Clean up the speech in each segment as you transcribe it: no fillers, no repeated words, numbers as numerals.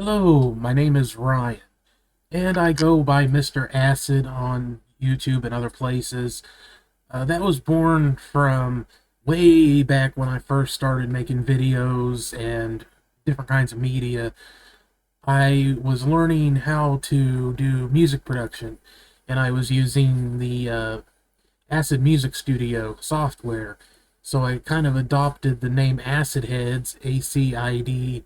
Hello, my name is Ryan, and I go by Mr. Acid on YouTube and other places. That was born from way back when I first started making videos and different kinds of media. I was learning how to do music production, and I was using the Acid Music Studio software. So I kind of adopted the name Acid Heads, ACIDHEDZ,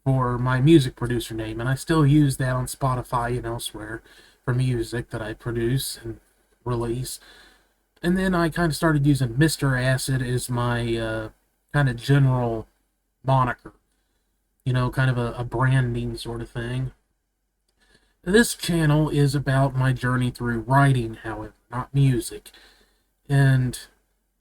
for my music producer name, and I still use that on Spotify and elsewhere for music that I produce and release. And then I kind of started using Mr. Acid as my kind of general moniker, kind of a branding sort of thing. This channel is about my journey through writing, however, not music. And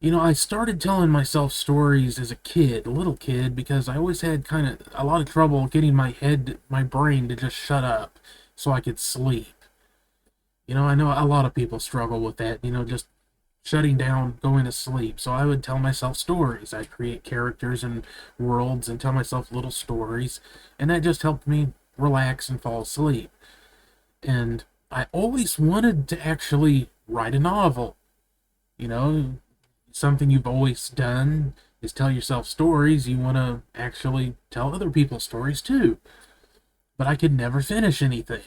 I started telling myself stories as a kid, a little kid, because I always had kind of a lot of trouble getting my brain to just shut up so I could sleep. I know a lot of people struggle with that, just shutting down, going to sleep. So I would tell myself stories. I'd create characters and worlds and tell myself little stories, and that just helped me relax and fall asleep. And I always wanted to actually write a novel. You know, Something you've always done is tell yourself stories. You want to actually tell other people's stories too. But I could never finish anything.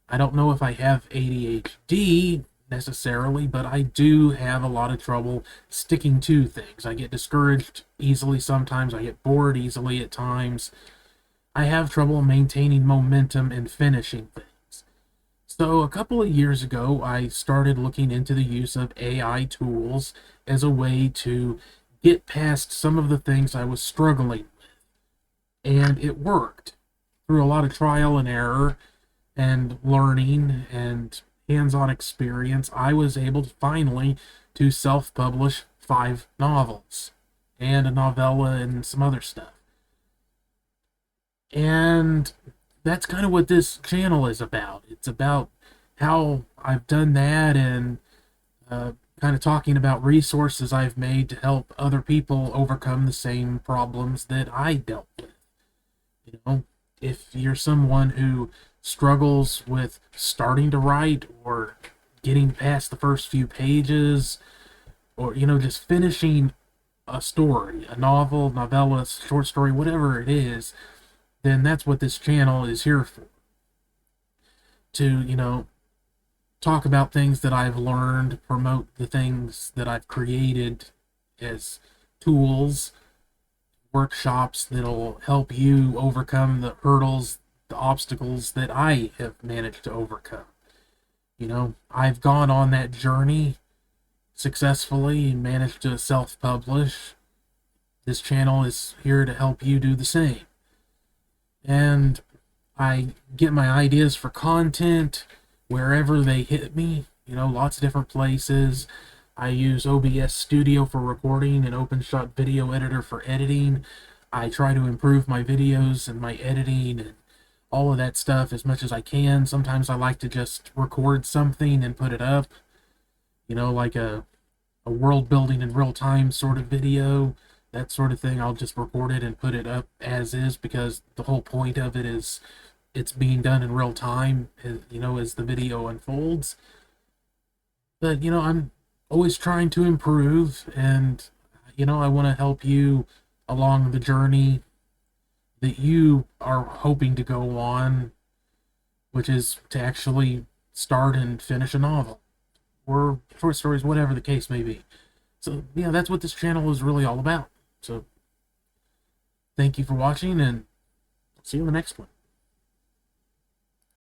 I don't know if I have ADHD necessarily, but I do have a lot of trouble sticking to things. I get discouraged easily sometimes. I get bored easily at times. I have trouble maintaining momentum and finishing things. So a couple of years ago, I started looking into the use of AI tools as a way to get past some of the things I was struggling with. And it worked. Through a lot of trial and error and learning and hands-on experience, I was able to finally to self-publish 5 novels and a novella and some other stuff. And that's kind of what this channel is about. It's about how I've done that and kind of talking about resources I've made to help other people overcome the same problems that I dealt with. If you're someone who struggles with starting to write or getting past the first few pages or, just finishing a story, a novel, novella, short story, whatever it is, then that's what this channel is here for. To, talk about things that I've learned, promote the things that I've created as tools, workshops that'll help you overcome the hurdles, the obstacles that I have managed to overcome. I've gone on that journey successfully and managed to self-publish. This channel is here to help you do the same. And I get my ideas for content wherever they hit me, lots of different places. I use OBS Studio for recording and OpenShot Video Editor for editing. I try to improve my videos and my editing and all of that stuff as much as I can. Sometimes I like to just record something and put it up, like a world building in real time sort of video, that sort of thing. I'll just record it and put it up as is because the whole point of it is it's being done in real time, as the video unfolds. But, I'm always trying to improve, and, I want to help you along the journey that you are hoping to go on, which is to actually start and finish a novel or short stories, whatever the case may be. So, that's what this channel is really all about. So, thank you for watching, and see you in the next one.